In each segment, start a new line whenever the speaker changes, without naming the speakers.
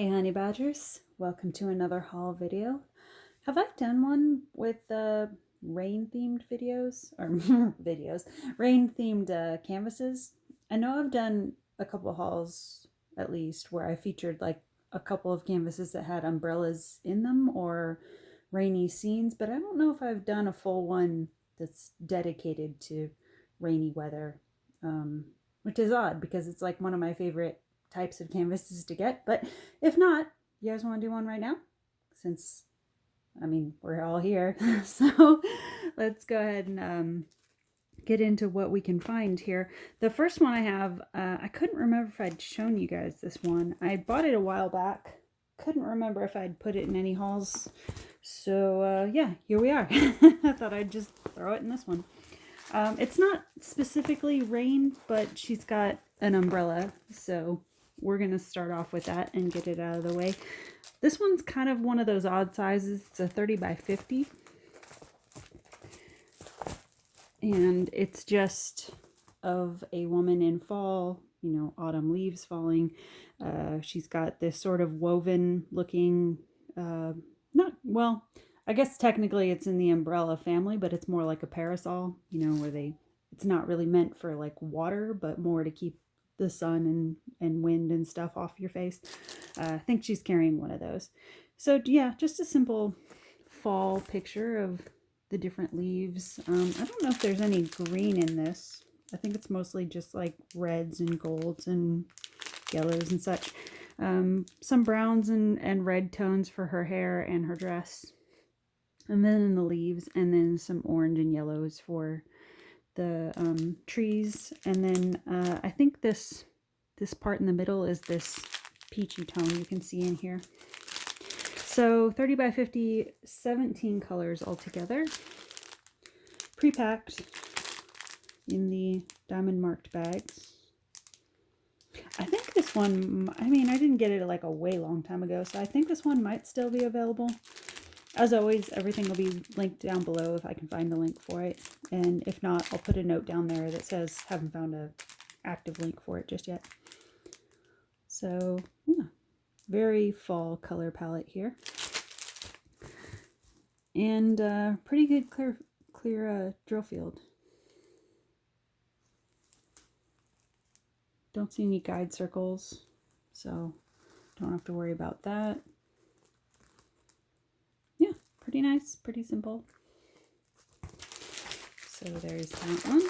Hey honey badgers, welcome to another haul video. Have I done one with rain themed videos or rain themed canvases? I know I've done a couple hauls at least where I featured like a couple of canvases that had umbrellas in them or rainy scenes, but I don't know if I've done a full one that's dedicated to rainy weather, which is odd because it's like one of my favorite types of canvases to get. But if not, you guys want to do one right now? Since, I mean, we're all here. So let's go ahead and get into what we can find here. The first one I have, I couldn't remember if I'd shown you guys this one. I bought it a while back. Couldn't remember if I'd put it in any hauls. So yeah, here we are. I thought I'd just throw it in this one. It's not specifically rain, but she's got an umbrella, so we're going to start off with that and get it out of the way. This one's kind of one of those odd sizes. It's a 30 by 50. And it's just of a woman in fall, you know, autumn leaves falling. She's got this sort of woven looking, well, I guess technically it's in the umbrella family, but it's more like a parasol, you know, where it's not really meant for like water, but more to keep the sun and wind and stuff off your face. I think she's carrying one of those. So yeah, just a simple fall picture of the different leaves. I don't know if there's any green in this. I think it's mostly just like reds and golds and yellows and such. Some browns and red tones for her hair and her dress. And then in the leaves, and then some orange and yellows for the trees. And then I think this part in the middle is this peachy tone you can see in here. So 30 by 50, 17 colors altogether. Pre-packed in the diamond marked bags. I think this one, I mean, I didn't get it like a way long time ago, so I think this one might still be available. As always, everything will be linked down below if I can find the link for it. And if not, I'll put a note down there that says haven't found an active link for it just yet. So, yeah, very fall color palette here. And pretty good clear drill field. Don't see any guide circles, so don't have to worry about that. Yeah, pretty nice, pretty simple. So there's that one.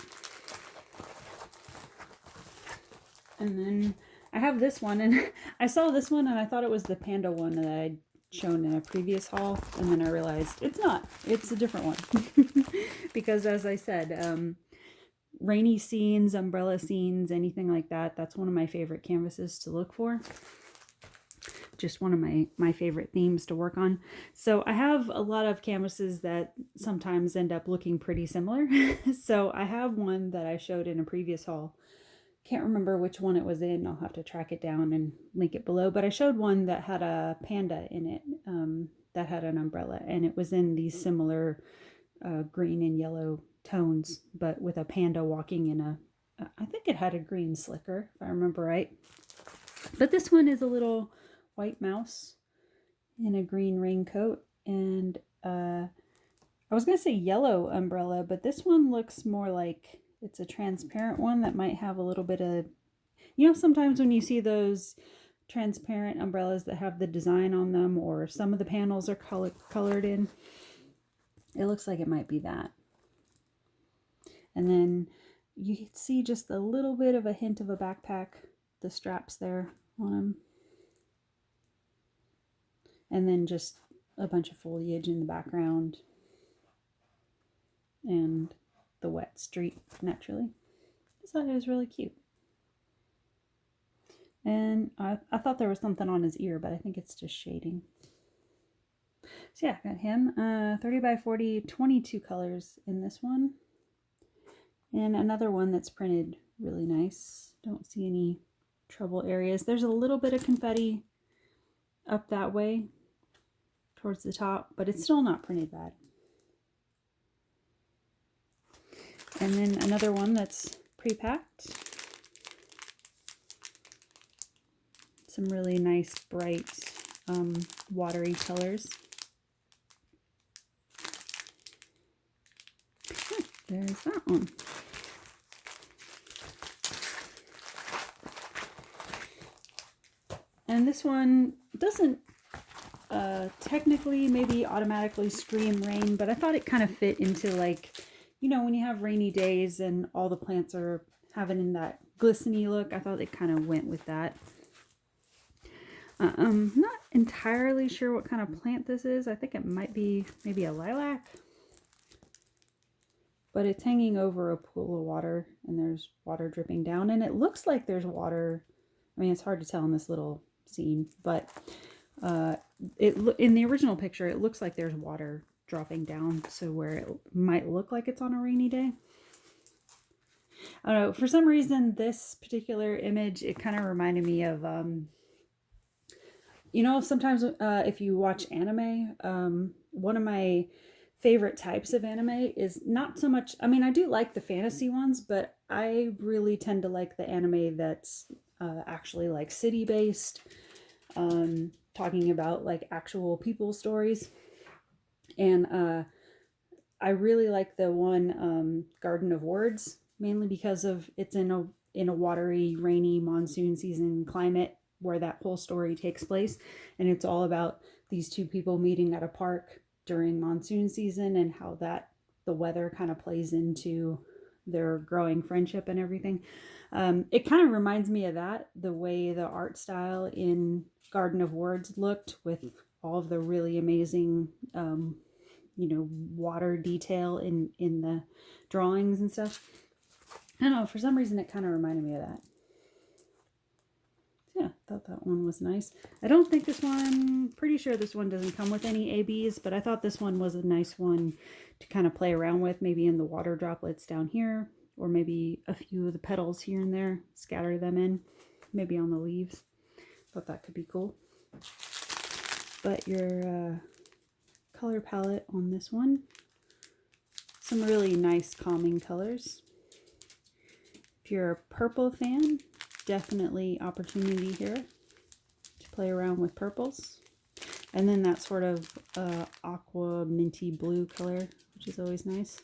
And then I have this one, and I saw this one and I thought it was the panda one that I'd shown in a previous haul, and then I realized it's not. It's a different one. Because as I said, rainy scenes, umbrella scenes, anything like that, that's one of my favorite canvases to look for. Just one of my favorite themes to work on. So I have a lot of canvases that sometimes end up looking pretty similar. So I have one that I showed in a previous haul. Can't remember which one it was in. I'll have to track it down and link it below. But I showed one that had a panda in it, that had an umbrella, and it was in these similar green and yellow tones, but with a panda walking in I think it had a green slicker, if I remember right. But this one is a little white mouse in a green raincoat, and I was going to say yellow umbrella, but this one looks more like it's a transparent one that might have a little bit of, you know, sometimes when you see those transparent umbrellas that have the design on them, or some of the panels are colored in, it looks like it might be that. And then you can see just a little bit of a hint of a backpack, the straps there on them. And then just a bunch of foliage in the background. And the wet street, naturally. I thought it was really cute. And I thought there was something on his ear, but I think it's just shading. So yeah, got him. 30 by 40, 22 colors in this one. And another one that's printed really nice. Don't see any trouble areas. There's a little bit of confetti up that way towards the top, but it's still not printed bad. And then another one that's pre-packed. Some really nice, bright, watery colors. Oh, there's that one. And this one doesn't technically maybe automatically scream rain, but I thought it kind of fit into, like, you know, when you have rainy days and all the plants are having that glistening look. I thought it kind of went with that. Not entirely sure what kind of plant this is. I think it might be maybe a lilac. But it's hanging over a pool of water, and there's water dripping down, and it looks like there's water. I mean, it's hard to tell in this little scene, but in the original picture, it looks like there's water dropping down, so where it might look like it's on a rainy day. I don't know, for some reason, this particular image, it kind of reminded me of, you know, sometimes if you watch anime, one of my favorite types of anime is not so much, I mean, I do like the fantasy ones, but I really tend to like the anime that's actually like city-based, talking about like actual people stories. And I really like the one Garden of Words, mainly because of it's in a watery, rainy, monsoon season climate where that whole story takes place, and it's all about these two people meeting at a park during monsoon season and how the weather kind of plays into their growing friendship and everything. It kind of reminds me of that, the way the art style in Garden of Words looked, with all of the really amazing you know, water detail in the drawings and stuff. I don't know, for some reason it kind of reminded me of that. Yeah, thought that one was nice. I don't think this one, pretty sure this one doesn't come with any ABs, but I thought this one was a nice one to kind of play around with, maybe in the water droplets down here, or maybe a few of the petals here and there, scatter them in, maybe on the leaves. Thought that could be cool. But your color palette on this one, some really nice calming colors. If you're a purple fan, definitely opportunity here to play around with purples. And then that sort of aqua minty blue color, which is always nice.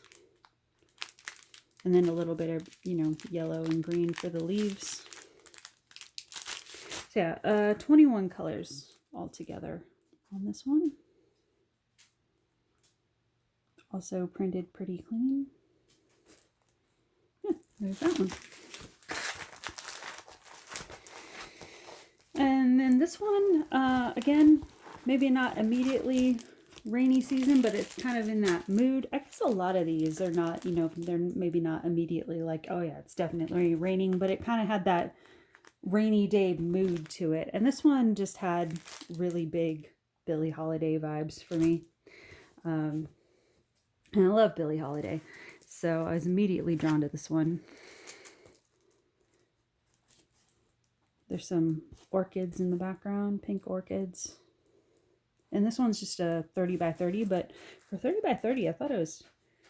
And then a little bit of, you know, yellow and green for the leaves. So yeah, 21 colors altogether on this one. Also printed pretty clean. Yeah, there's that one. And then this one, again, maybe not immediately rainy season, but it's kind of in that mood. I guess a lot of these are not, you know, they're maybe not immediately like, oh yeah, it's definitely raining, but it kind of had that rainy day mood to it. And this one just had really big Billie Holiday vibes for me. And I love Billie Holiday, so I was immediately drawn to this one. There's some orchids in the background, pink orchids. And this one's just a 30 by 30, but for 30 by 30, I thought it was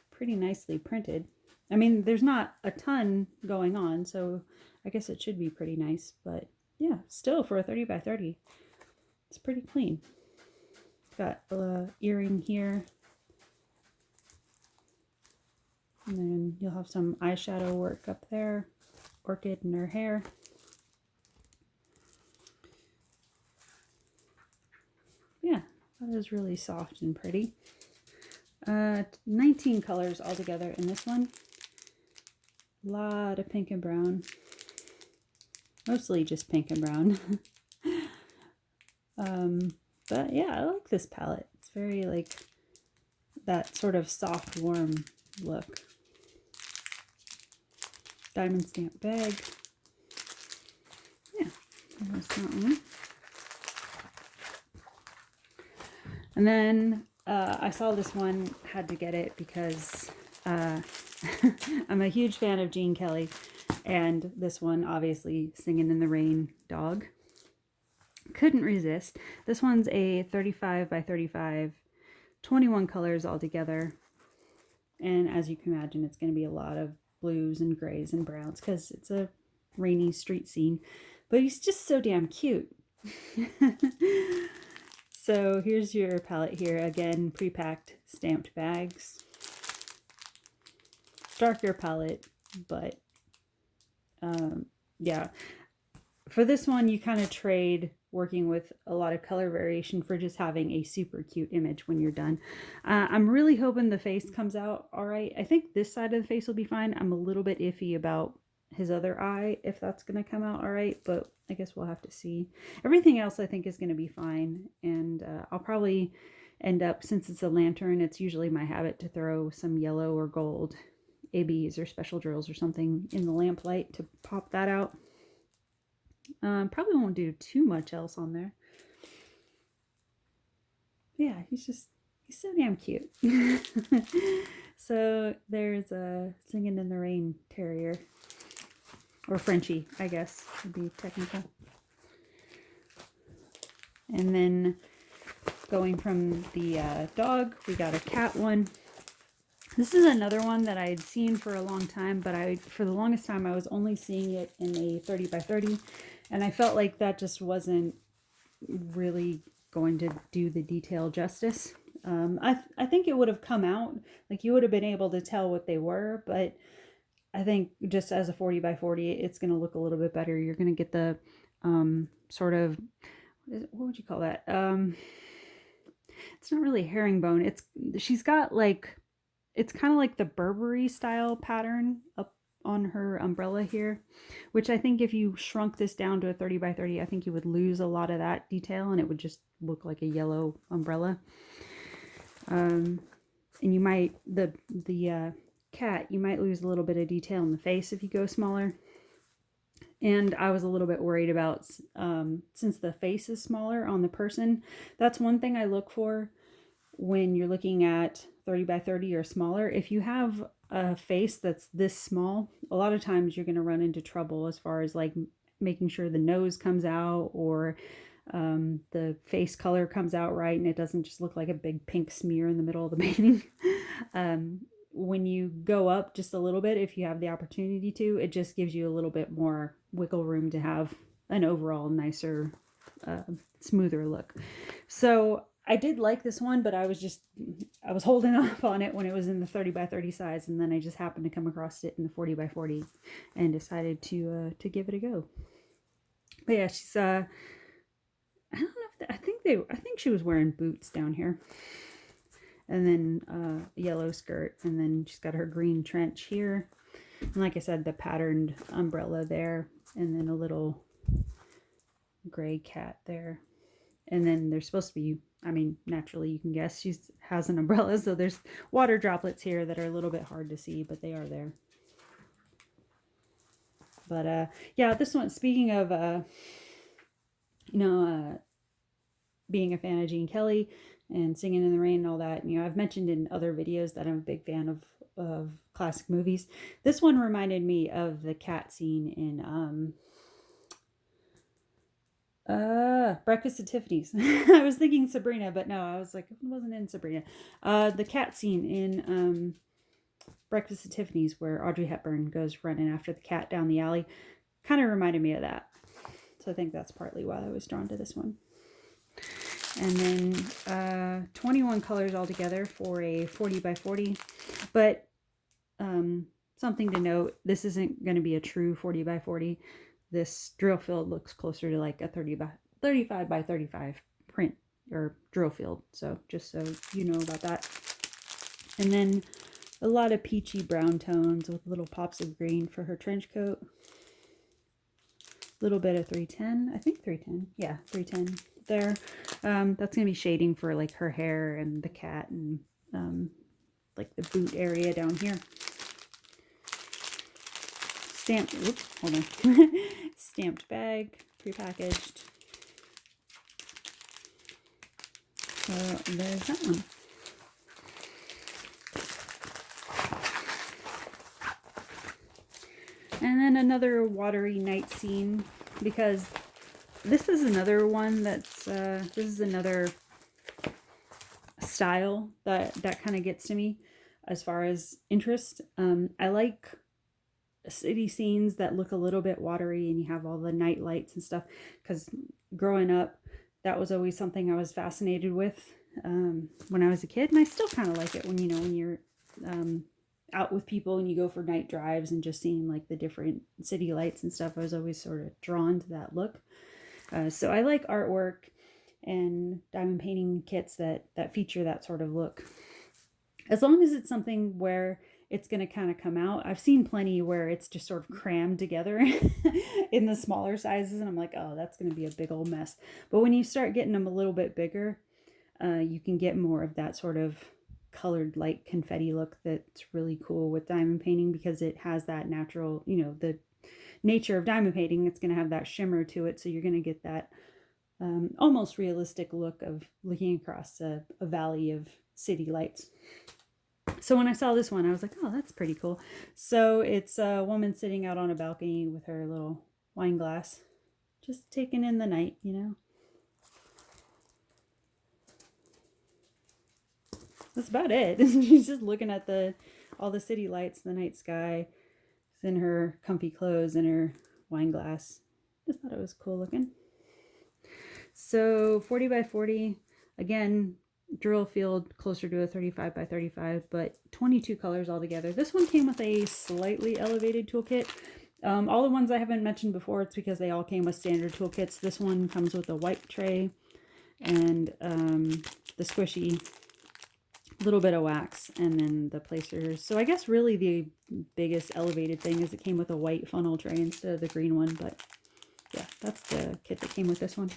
pretty nicely printed. I mean, there's not a ton going on, so I guess it should be pretty nice, but yeah, still for a 30 by 30, it's pretty clean. Got a earring here. And then you'll have some eyeshadow work up there, orchid in her hair. Yeah, that is really soft and pretty. 19 colors altogether in this one. A lot of pink and brown. Mostly just pink and brown. But yeah, I like this palette. It's very like that sort of soft, warm look. Diamond stamp bag. Yeah, there's that one. And then I saw this one, had to get it because I'm a huge fan of Gene Kelly, and this one, obviously, Singing in the Rain dog. Couldn't resist. This one's a 35 by 35, 21 colors altogether. And as you can imagine, it's going to be a lot of blues and grays and browns because it's a rainy street scene. But he's just so damn cute. So here's your palette here. Again, pre-packed stamped bags. Darker palette, but yeah. For this one, you kind of trade working with a lot of color variation for just having a super cute image when you're done. I'm really hoping the face comes out all right. I think this side of the face will be fine. I'm a little bit iffy about his other eye, if that's going to come out all right, but I guess we'll have to see. Everything else I think is going to be fine, and I'll probably end up, since it's a lantern, it's usually my habit to throw some yellow or gold ABs or special drills or something in the lamplight to pop that out. Probably won't do too much else on there. Yeah, he's so damn cute. So there's a Singing in the Rain terrier, or Frenchie, I guess would be technical. And then going from the dog, we got a cat one. This is another one that I had seen for a long time, but for the longest time I was only seeing it in a 30 by 30, and I felt like that just wasn't really going to do the detail justice. I think it would have come out, like you would have been able to tell what they were, but I think just as a 40 by 40, it's going to look a little bit better. You're going to get the sort of, what would you call that? It's not really herringbone. She's got like, it's kind of like the Burberry style pattern up on her umbrella here, which I think if you shrunk this down to a 30 by 30, I think you would lose a lot of that detail and it would just look like a yellow umbrella. And you might, the cat, you might lose a little bit of detail in the face if you go smaller. And I was a little bit worried about, since the face is smaller on the person, that's one thing I look for when you're looking at 30 by 30 or smaller. If you have a face that's this small, a lot of times you're going to run into trouble as far as like making sure the nose comes out, or the face color comes out right and it doesn't just look like a big pink smear in the middle of the painting. When you go up just a little bit, if you have the opportunity to, it just gives you a little bit more wiggle room to have an overall nicer, smoother look. So I did like this one, but I was holding off on it when it was in the 30 by 30 size, and then I just happened to come across it in the 40 by 40 and decided to give it a go. But yeah, she's I don't know if I think she was wearing boots down here. And then a yellow skirt, and then she's got her green trench here. And like I said, the patterned umbrella there, and then a little gray cat there. And then there's supposed to be, I mean, naturally you can guess she has an umbrella, so there's water droplets here that are a little bit hard to see, but they are there. But yeah, this one, speaking of, being a fan of Gene Kelly and Singing in the Rain and all that, I've mentioned in other videos that I'm a big fan of classic movies. This one reminded me of the cat scene in Breakfast at Tiffany's. I was thinking Sabrina, but no, I was like, it wasn't in Sabrina. The cat scene in Breakfast at Tiffany's, where Audrey Hepburn goes running after the cat down the alley, kind of reminded me of that. So I think that's partly why I was drawn to this one. And then 21 colors altogether for a 40 by 40. But something to note, this isn't going to be a true 40 by 40. This drill field looks closer to like a 35 by 35 print or drill field. So just so you know about that. And then a lot of peachy brown tones with little pops of green for her trench coat. Little bit of 310, I think 310. Yeah, 310 there. That's going to be shading for like her hair and the cat and like the boot area down here. Stamped, oops, hold on. Stamped bag, prepackaged. So there's that one. And then another watery night scene, because this is another one that's, this is another style that kind of gets to me as far as interest. I like city scenes that look a little bit watery and you have all the night lights and stuff, because growing up, that was always something I was fascinated with when I was a kid. And I still kind of like it when, you know, when you're out with people and you go for night drives and just seeing like the different city lights and stuff. I was always sort of drawn to that look. So I like artwork and diamond painting kits that feature that sort of look. As long as it's something where it's going to kind of come out. I've seen plenty where it's just sort of crammed together in the smaller sizes, and I'm like, oh, that's going to be a big old mess. But when you start getting them a little bit bigger, you can get more of that sort of colored light confetti look that's really cool with diamond painting, because it has that natural, you know, the nature of diamond painting, it's going to have that shimmer to it, so you're going to get that almost realistic look of looking across a valley of city lights. So when I saw this one, I was like, oh, that's pretty cool. So it's a woman sitting out on a balcony with her little wine glass, just taking in the night, you know. That's about it. She's just looking at all the city lights, the night sky. She's in her comfy clothes and her wine glass. Just thought it was cool looking. So 40 by 40, again, drill field closer to a 35 by 35, but 22 colors altogether. This one came with a slightly elevated toolkit. All the ones I haven't mentioned before, it's because they all came with standard toolkits. This one comes with a white tray and the squishy, little bit of wax, and then the placers. So I guess really the biggest elevated thing is it came with a white funnel tray instead of the green one, but yeah, that's the kit that came with this one.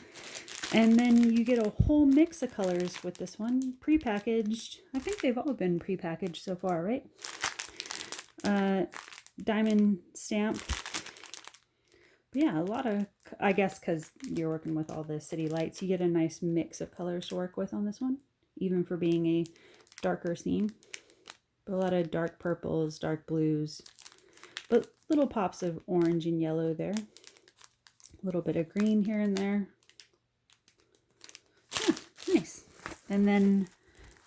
And then you get a whole mix of colors with this one, pre-packaged. I think they've all been pre-packaged so far, right? Diamond stamp. But yeah, a lot of, I guess because you're working with all the city lights, you get a nice mix of colors to work with on this one, even for being a darker scene. But a lot of dark purples, dark blues, but little pops of orange and yellow there. A little bit of green here and there. Yeah, nice. And then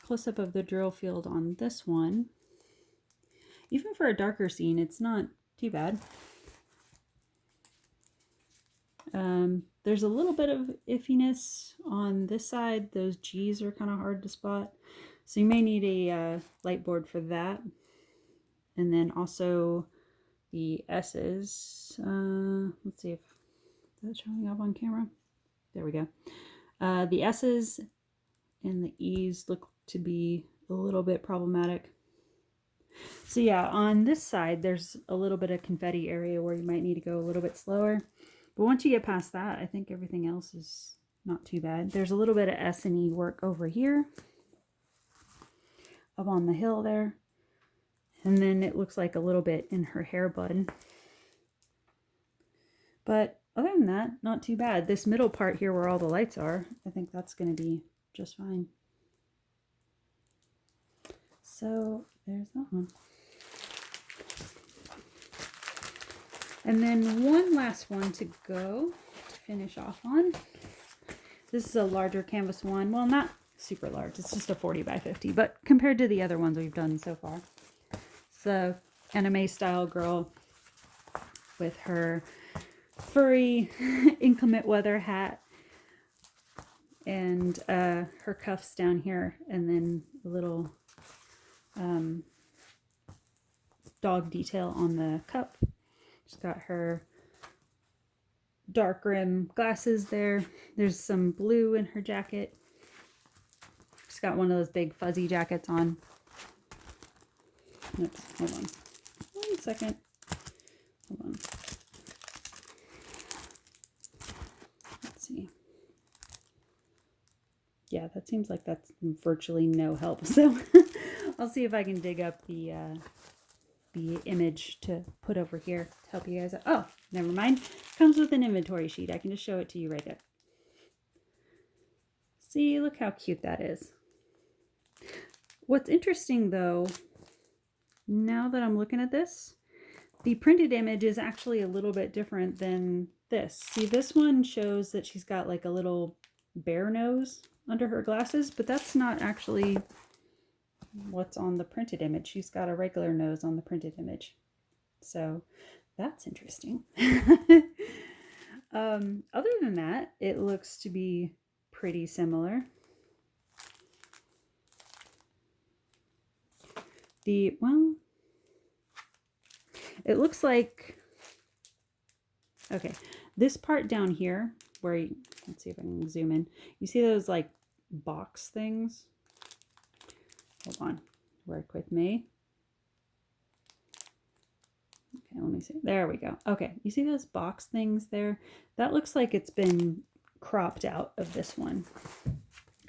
close up of the drill field on this one. Even for a darker scene, it's not too bad. There's a little bit of iffiness on this side. Those G's are kind of hard to spot. So you may need a light board for that. And then also the S's. Let's see if that's showing up on camera. There we go. The S's and the E's look to be a little bit problematic. So yeah, on this side, there's a little bit of confetti area where you might need to go a little bit slower. But once you get past that, I think everything else is not too bad. There's a little bit of S and E work over here, up on the hill there. And then it looks like a little bit in her hair bud. But other than that, not too bad. This middle part here where all the lights are, I think that's going to be just fine. So there's that one. And then one last one to go to finish off on. This is a larger canvas one. Well, not super large. It's just a 40 by 50, but compared to the other ones we've done so far. It's a anime style girl with her furry inclement weather hat and her cuffs down here, and then a little dog detail on the cup. She's got her dark rim glasses there. There's some blue in her jacket. She's got one of those big fuzzy jackets on. Oops, hold on. 1 second. Hold on. Let's see. Yeah, that seems like that's virtually no help. So I'll see if I can dig up the image to put over here to help you guys out. Oh, never mind. Comes with an inventory sheet. I can just show it to you right there. See, look how cute that is. What's interesting though, now that I'm looking at this, the printed image is actually a little bit different than this. See, this one shows that she's got like a little bear nose under her glasses, but that's not actually what's on the printed image. She's got a regular nose on the printed image. So that's interesting. Other than that, it looks to be pretty similar. Well, it looks like, okay, this part down here where let's see if I can zoom in. You see those like box things? Hold on, work with me. Okay, let me see. There we go. Okay, you see those box things there? That looks like it's been cropped out of this one.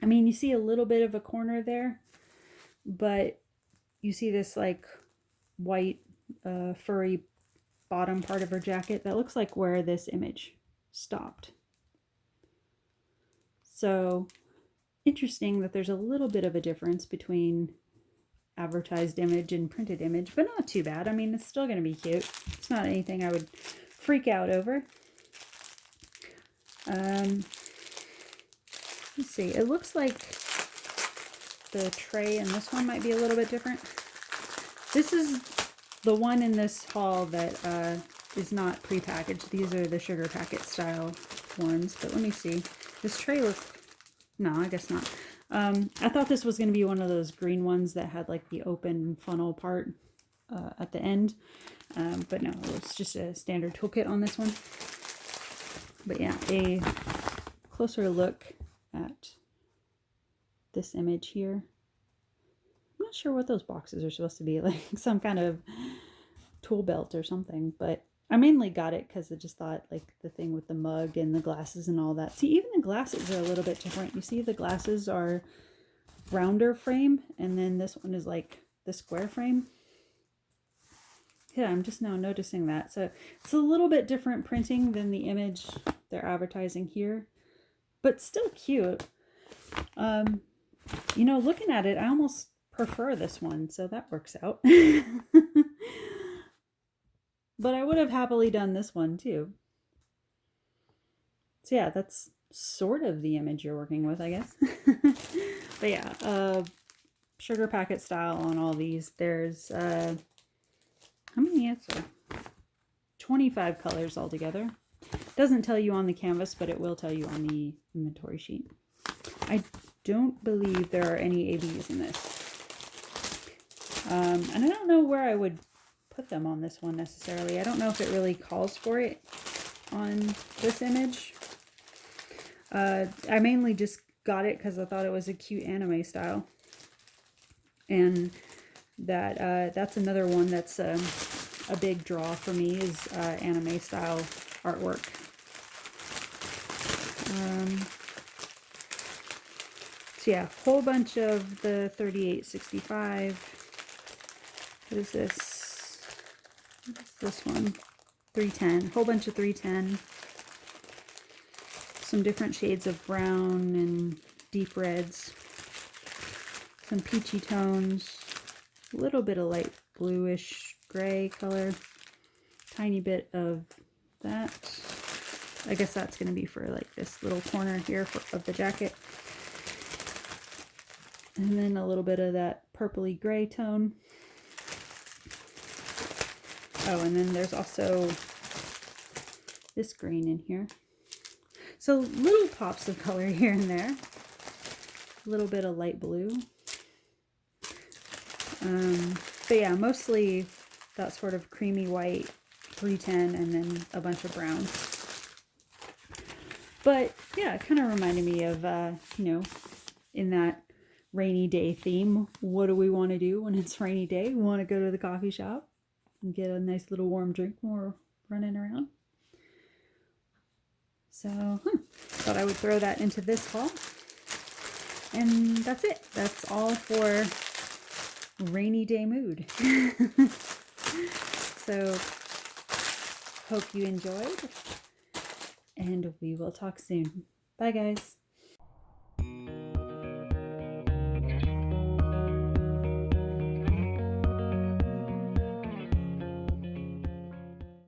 I mean, you see a little bit of a corner there, but you see this like white furry bottom part of her jacket. That looks like where this image stopped. So interesting that there's a little bit of a difference between advertised image and printed image, but not too bad. I mean, it's still going to be cute. It's not anything I would freak out over. Let's see. It looks like the tray in this one might be a little bit different. This is the one in this haul that is not prepackaged. These are the sugar packet style ones, but let me see. This tray looks, no, I guess not. I thought this was going to be one of those green ones that had like the open funnel part at the end, but no, it's just a standard toolkit on this one. But yeah, a closer look at this image here. I'm not sure what those boxes are supposed to be, like some kind of tool belt or something, but I mainly got it because I just thought like the thing with the mug and the glasses and all that. See, even the glasses are a little bit different. You see the glasses are rounder frame, and then this one is like the square frame. Yeah, I'm just now noticing that. So it's a little bit different printing than the image they're advertising here, but still cute. You know, looking at it, I almost prefer this one, so that works out. But I would have happily done this one too. So yeah, that's sort of the image you're working with, I guess. But yeah, sugar packet style on all these. There's, how many is there? 25 colors altogether. Doesn't tell you on the canvas, but it will tell you on the inventory sheet. I don't believe there are any ABs in this. And I don't know where I would put them on this one necessarily. I don't know if it really calls for it on this image. I mainly just got it because I thought it was a cute anime style. And that that's another one that's a big draw for me is anime style artwork. So yeah, whole bunch of the 3865. What is this? What's this one? 310. Whole bunch of 310. Some different shades of brown and deep reds. Some peachy tones. A little bit of light bluish gray color. Tiny bit of that. I guess that's going to be for like this little corner here of the jacket. And then a little bit of that purpley gray tone. Oh, and then there's also this green in here. So little pops of color here and there. A little bit of light blue. But yeah, mostly that sort of creamy white 310 and then a bunch of browns. But yeah, it kind of reminded me of, you know, in that rainy day theme. What do we want to do when it's rainy day? We want to go to the coffee shop and get a nice little warm drink when we're running around. So, thought I would throw that into this haul. And that's it. That's all for rainy day mood. So, hope you enjoyed. And we will talk soon. Bye, guys.